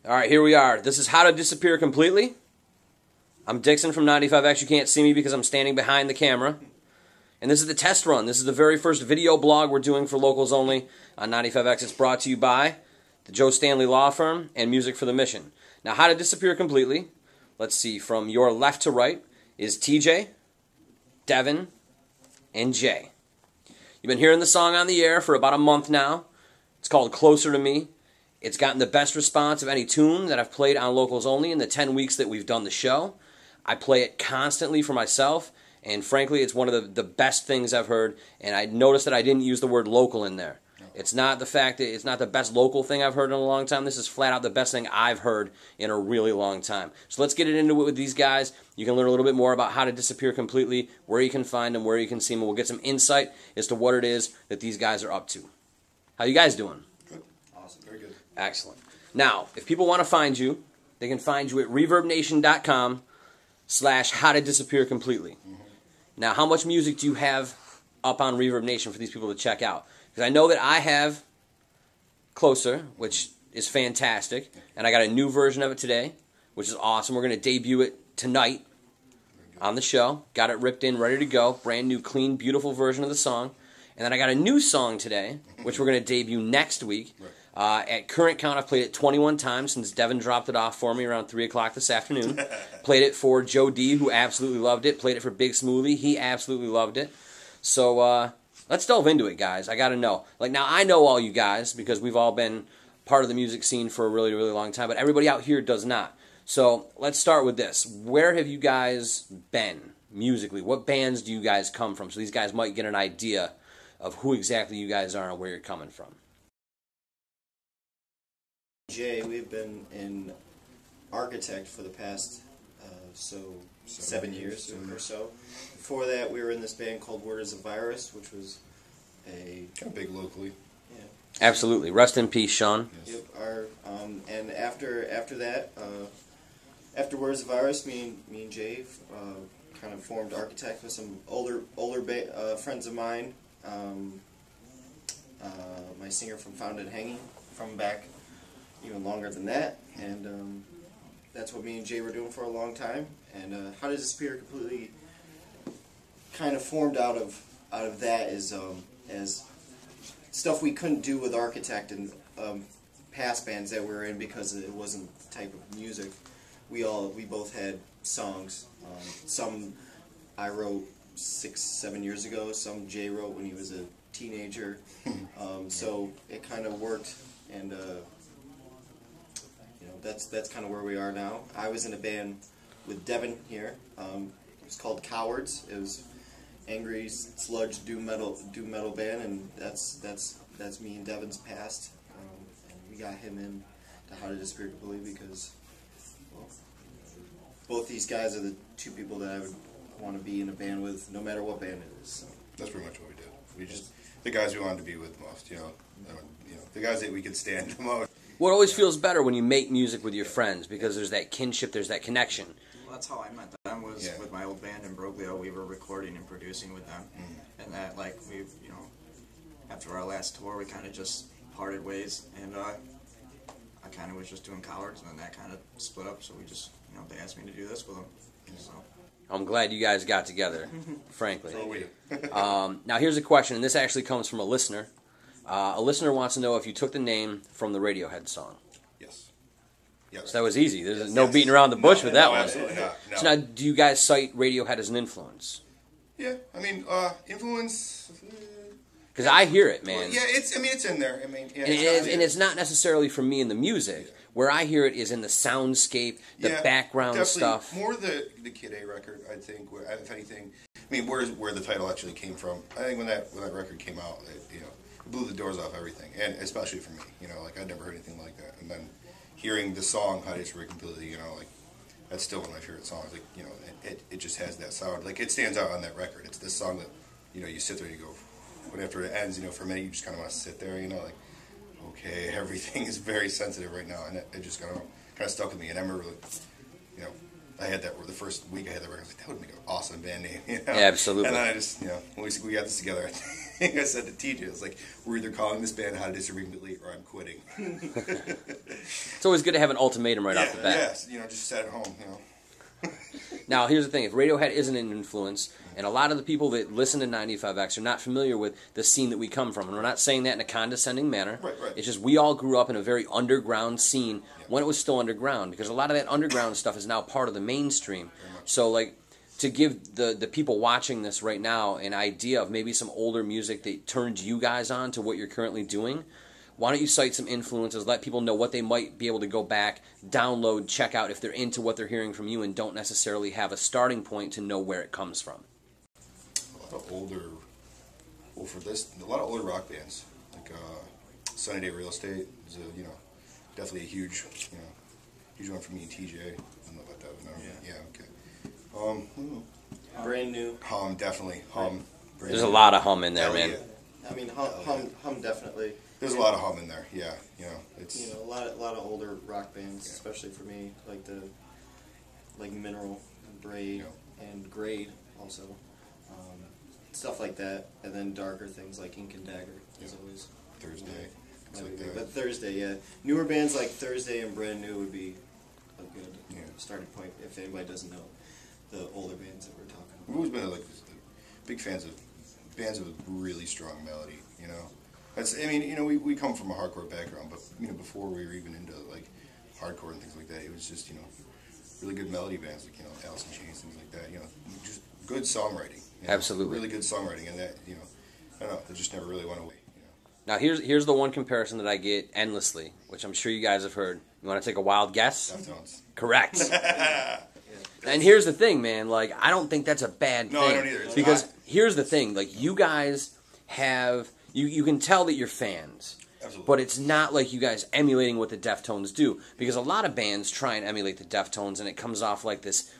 All right, here we are. This is How to Disappear Completely. I'm Dixon from 95X. You can't see me because I'm standing behind the camera. And this is the test run. This is the very first video blog we're doing for Locals Only on 95X. It's brought to you by the Joe Stanley Law Firm and Music for the Mission. Now, How to Disappear Completely. Let's see, from your left to right is TJ, Devin, and Jay. You've been hearing the song on the air for about a month now. It's called Closer to Me. It's gotten the best response of any tune that I've played on Locals Only in the 10 weeks that we've done the show. I play it constantly for myself, and frankly, it's one of the best things I've heard, and I noticed that I didn't use the word local in there. It's not the fact that it's not the best local thing I've heard in a long time. This is flat out the best thing I've heard in a really long time. So let's get into it with these guys. You can learn a little bit more about How to Disappear Completely, where you can find them, where you can see them, and we'll get some insight as to what it is that these guys are up to. How you guys doing? Good. Awesome. Very good. Excellent. Now, if people want to find you, they can find you at ReverbNation.com/HowToDisappearCompletely. Now, how much music do you have up on Reverb Nation for these people to check out? Because I know that I have Closer, which is fantastic, and I got a new version of it today, which is awesome. We're going to debut it tonight on the show. Got it ripped in, ready to go. Brand new, clean, beautiful version of the song. And then I got a new song today, which we're going to debut next week. At current count, I've played it 21 times since Devin dropped it off for me around 3 o'clock this afternoon. Played it for Joe D, who absolutely loved it. Played it for Big Smoothie. He absolutely loved it. So let's delve into it, guys. I got to know. Like, now, I know all you guys because we've all been part of the music scene for a really, really long time, but everybody out here does not. So let's start with this. Where have you guys been musically? What bands do you guys come from? So these guys might get an idea of who exactly you guys are and where you're coming from. Jay, we've been in Architect for the past 7 years or so. Before that, we were in this band called Word is a Virus, which was a kind of big locally. Yeah. Absolutely. Rest in peace, Sean. Yep. And after that, after Word is a Virus, me and Jay kind of formed Architect with some older friends of mine. My singer from Found and Hanging from back even longer than that, and that's what me and Jay were doing for a long time. And How to Disappear Completely kind of formed out of that as stuff we couldn't do with Architect and past bands that we were in because it wasn't the type of music. We both had songs. Some I wrote 6-7 years ago. Some Jay wrote when he was a teenager. So it kind of worked, and that's kind of where we are now. I was in a band with Devin here. It was called Cowards. It was angry sludge doom metal band, and that's me and Devin's past. And we got him in to How to Disappear Completely because, well, both these guys are the two people that I would want to be in a band with, no matter what band it is. So. That's pretty much what we did. We just the guys we wanted to be with most. The guys that we could stand the most. What always feels better when you make music with your friends because there's that kinship, there's that connection. Well, that's how I met them was with my old band in Broglio. We were recording and producing with them, and that after our last tour, we kind of just parted ways, and I kind of was just doing Cowards, and then that kind of split up. So we just they asked me to do this with them. So I'm glad you guys got together, frankly. So we. Now here's a question, and this actually comes from a listener. A listener wants to know if you took the name from the Radiohead song. Yes. Yes. So that was easy. There's no beating around the bush with that one. Absolutely not. No. So now, do you guys cite Radiohead as an influence? Yeah, I mean, influence. Because I hear it, man. Well, yeah, it's in there. I mean, yeah, and it's not necessarily from me in the music. Yeah. Where I hear it is in the soundscape, the background stuff. More the Kid A record, I think. Where, if anything, I mean, where the title actually came from. I think when that record came out, it blew the doors off everything, and especially for me. Like I'd never heard anything like that. And then hearing the song How to Disappear Completely, like that's still one of my favorite songs. Like it just has that sound. Like it stands out on that record. It's this song that you sit there and you go, but after it ends, for a minute you just kind of want to sit there, like okay, everything is very sensitive right now, and it just kind of stuck with me. And I remember, I had that the first week I had that record. I was like, that would make an awesome band name. Yeah, absolutely. And then I just, we got this together. I said to TJ, it's like, we're either calling this band How to Disappear Completely or I'm quitting. It's always good to have an ultimatum right off the bat. Yes, just sat at home, Now, here's the thing. If Radiohead isn't an influence, and a lot of the people that listen to 95X are not familiar with the scene that we come from, and we're not saying that in a condescending manner. Right. It's just we all grew up in a very underground scene when it was still underground, because a lot of that underground stuff is now part of the mainstream. So, like, to give the people watching this right now an idea of maybe some older music that turned you guys on to what you're currently doing, why don't you cite some influences, let people know what they might be able to go back, download, check out if they're into what they're hearing from you and don't necessarily have a starting point to know where it comes from. A lot of older, a lot of older rock bands, like Sunny Day Real Estate is definitely a huge one for me and TJ. I don't know about that, but no. Okay. Brand New. Hum, definitely. Hum. There's a lot of hum in there, man. I mean, hum definitely. There's a lot of hum in there. Yeah, it's a lot of older rock bands, especially for me, like Mineral, Braid, and Grade also, stuff like that, and then darker things like Ink and Dagger is always Thursday. But Thursday, newer bands like Thursday and Brand New would be a good starting point if anybody doesn't know the older bands that we're talking about. We've always been big fans of bands with really strong melody. We come from a hardcore background, but before we were even into hardcore and things like that, it was just really good melody bands like Alice in Chains, things like that. Just good songwriting. Absolutely, really good songwriting, and that I don't know, it just never really went away. Now here's the one comparison that I get endlessly, which I'm sure you guys have heard. You want to take a wild guess? Deftones. Correct. And here's the thing, man. I don't think that's a bad thing. No, I don't either. Because here's the thing. You guys have... You can tell that you're fans. Absolutely. But it's not like you guys emulating what the Deftones do. Because a lot of bands try and emulate the Deftones, and it comes off like this,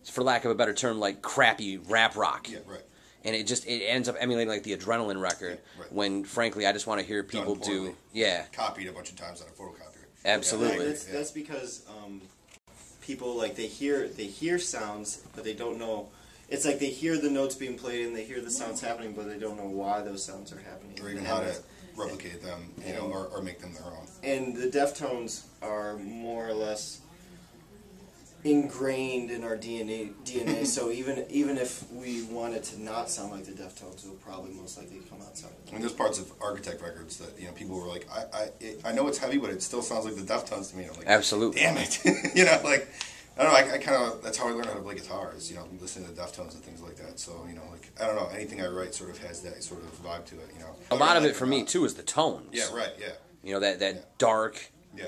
for lack of a better term, crappy rap rock. Yeah, right. And it ends up emulating the Adrenaline record, when, frankly, I just want to hear people do... Yeah. Copied a bunch of times on a photocopier. Absolutely. That's because people they hear sounds, but they don't know. It's like they hear the notes being played and they hear the sounds happening, but they don't know why those sounds are happening. Or even how to replicate them, or make them their own. And the Deftones are more or less ingrained in our DNA. So even if we wanted to not sound like the Deftones, it would probably most likely come out sounding. And there's parts of Architect Records that people were like, I know it's heavy, but it still sounds like the Deftones to me. And I'm like, absolutely. Damn it, I don't know. I kind of that's how I learned how to play guitar is listening to Deftones and things like that. So I don't know, anything I write sort of has that sort of vibe to it. A lot of it for me too is the tones. Yeah, right. Yeah. That dark. Yeah.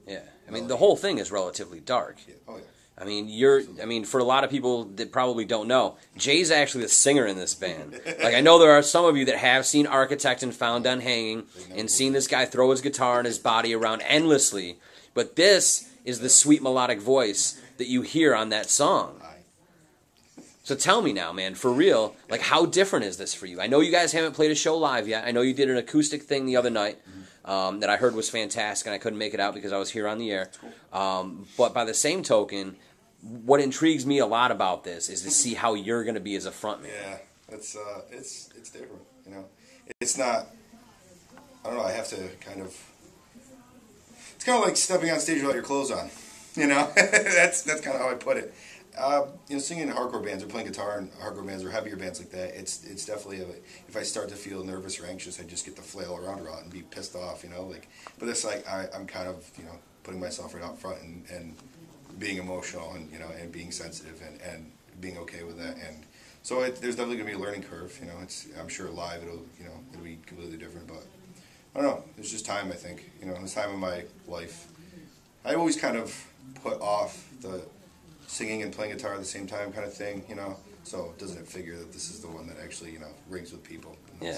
Yeah. I mean, the whole thing is relatively dark. Yeah. Oh yeah. I mean, for a lot of people that probably don't know, Jay's actually the singer in this band. I know there are some of you that have seen Architect and Found Unhanging and seen this guy throw his guitar and his body around endlessly, but this is the sweet melodic voice that you hear on that song. So tell me now, man, for real, how different is this for you? I know you guys haven't played a show live yet. I know you did an acoustic thing the other night. That I heard was fantastic, and I couldn't make it out because I was here on the air. But by the same token, what intrigues me a lot about this is to see how you're going to be as a frontman. Yeah, it's different. It's not. I don't know. I have to kind of. It's kind of like stepping on stage without your clothes on. That's kind of how I put it. Singing in hardcore bands or playing guitar in hardcore bands or heavier bands like that, it's definitely if I start to feel nervous or anxious, I just get to flail around a lot and be pissed off, But it's I'm kind of putting myself right out front and being emotional and and being sensitive and being okay with that. And so there's definitely gonna be a learning curve. I'm sure live it'll be completely different, but I don't know. There's just time, I think. This time in my life, I always kind of put off the singing and playing guitar at the same time kind of thing, so doesn't it figure that this is the one that actually, rings with people? And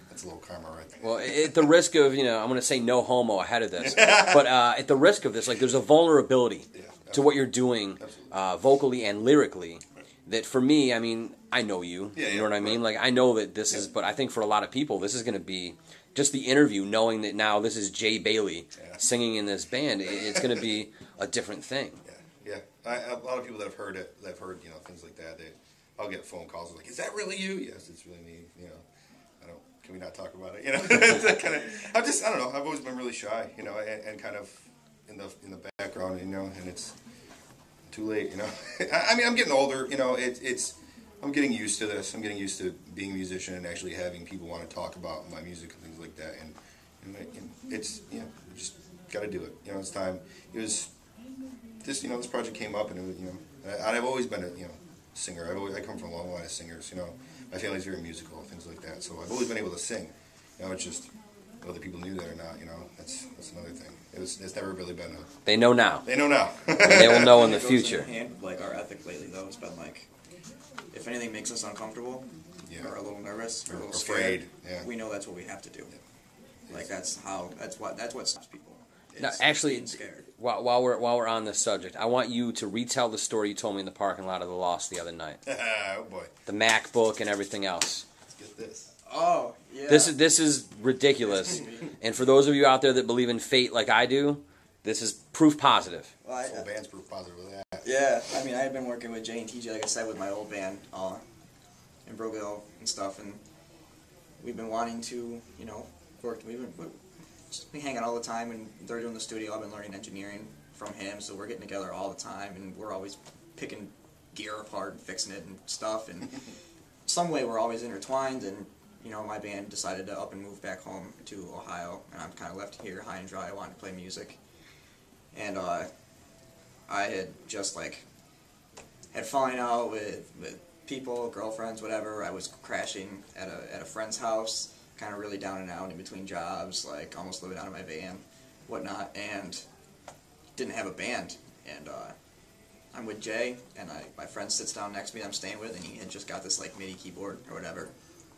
that's a little karma right there. Well, at the risk of, I'm going to say no homo ahead of this, but at the risk of this, there's a vulnerability to what you're doing vocally and lyrically that for me, I know you, you know what I mean? I know that this is, but I think for a lot of people, this is going to be just the interview, knowing that now this is Jay Bailey singing in this band, it's going to be a different thing. Yeah, a lot of people that have heard it, things like that. I'll get phone calls like, "Is that really you?" Yes, it's really me. I can we not talk about it? You know, that kind of. I don't know. I've always been really shy, you know, and kind of in the background, you know, and it's too late, you know. I mean, I'm getting older, you know. I'm getting used to this. I'm getting used to being a musician and actually having people want to talk about my music and things like that. And it's, you know, just got to do it. You know, it's time. It was this, you know, this project came up, and it was, you know, I've always been a, you know, singer. I come from a long line of singers. You know, my family's very musical, things like that. So I've always been able to sing. You know, it's just whether people knew that or not. You know, that's another thing. It's never really been a. They know now. They know now. And they will know in the It goes future. in hand with, like, our ethic lately, though. It's been like, if anything makes us uncomfortable, or a little nervous, or a little afraid, scared, we know that's what we have to do. Like that's what stops people. Now, actually, being scared. while we're on this subject, I want you to retell the story you told me in the parking lot of the Lost the other night. Oh boy. The MacBook and everything else. Let's get this. Oh yeah. This is ridiculous. And for those of you out there that believe in fate like I do, this is proof positive. Well, This whole band's proof positive of that. yeah, I mean, I had been working with Jay and TJ, like I said, with my old band in Brookville and stuff, and we've been wanting to, you know, work. We've been hanging out all the time, and they're doing the studio. I've been learning engineering from him, so we're getting together all the time, and we're always picking gear apart and fixing it and stuff, and some way we're always intertwined. And you know, my band decided to up and move back home to Ohio, and I'm kind of left here high and dry. I wanted to play music, and I had just like had fallen out with people, girlfriends, whatever. I was crashing at a friend's house, kind of really down and out in between jobs, like almost living out of my van, whatnot, and didn't have a band. And I'm with Jay, and my friend sits down next to me that I'm staying with, and he had just got this like MIDI keyboard or whatever.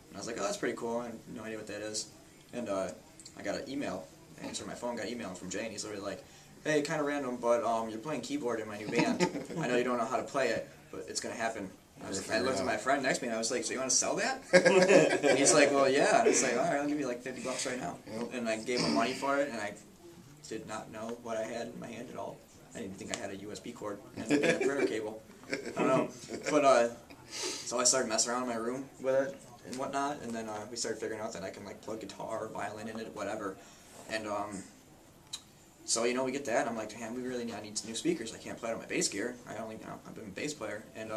And I was like, oh, that's pretty cool. I have no idea what that is. And I got an email. I answered my phone, got an email from Jay, and he's literally like, hey, kind of random, but you're playing keyboard in my new band. I know you don't know how to play it, but it's going to happen. I looked at my friend next to me, and I was like, so you want to sell that? And he's like, well, yeah. And I was like, all right, I'll give you like $50 right now. Yep. And I gave him money for it, and I did not know what I had in my hand at all. I didn't think I had a USB cord and a printer cable. I don't know. But so I started messing around in my room with it and whatnot, and then we started figuring out that I can like plug guitar or violin in it, whatever. And so, you know, we get that, and I'm like, man, I need some new speakers. I can't play it on my bass gear. I've been a bass player. And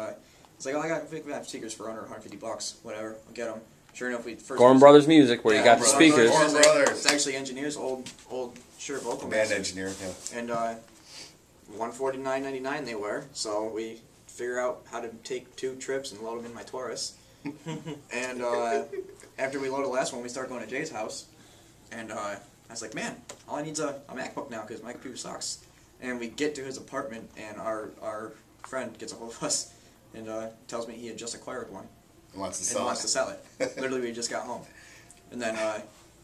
it's like, oh, we have speakers for under $150, whatever. I'll get them. Sure enough, Gorham Brothers Music, where you got the speakers. Gorham Brothers. It's actually engineers, old sure vocal Band masters. engineer, yeah. And $149.99 they were. So we figure out how to take 2 trips and load them in my Taurus. And after we load the last one, we start going to Jay's house. And I was like, man, all I need is a MacBook now because my computer sucks. And we get to his apartment, and our friend gets a hold of us and tells me he had just acquired one. He wants to sell it. Literally, we just got home. And then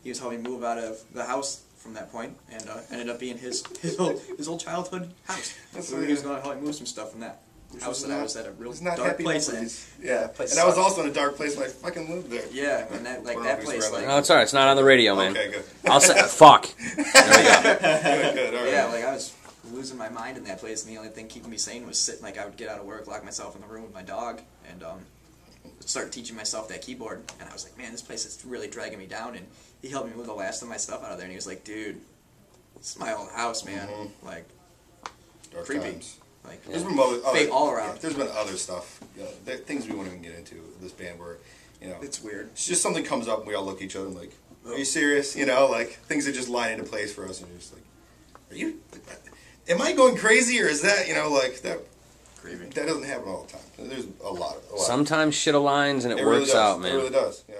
he was helping me move out of the house from that point, and ended up being his old childhood house. He was going to help me move some stuff from that house that I was at a real dark place in. Yeah, place and I was also in a dark place when I fucking lived there. Yeah, and that place, like... No, it's alright. It's not on the radio, man. Okay, good. I'll say, fuck. There we go. Good, all right. Yeah, like I was losing my mind in that place, and the only thing keeping me sane was sitting. Like I would get out of work, lock myself in the room with my dog, and start teaching myself that keyboard. And I was like, man, this place is really dragging me down. And he helped me move the last of my stuff out of there, and he was like, dude, it's my old house, man. Like, Dark creepy. times. Like, There's been other, fate all around. Yeah, there's been other stuff, things we won't even get into with this band where, you know, It's weird. it's just something comes up and we all look at each other and like, are you serious? You know, like things that just line into place for us and you're just like, am I going crazy or is that, you know, like that? Creepy. That doesn't happen all the time. There's a lot. Sometimes shit aligns and it works really out, does. man. It really does. Yeah.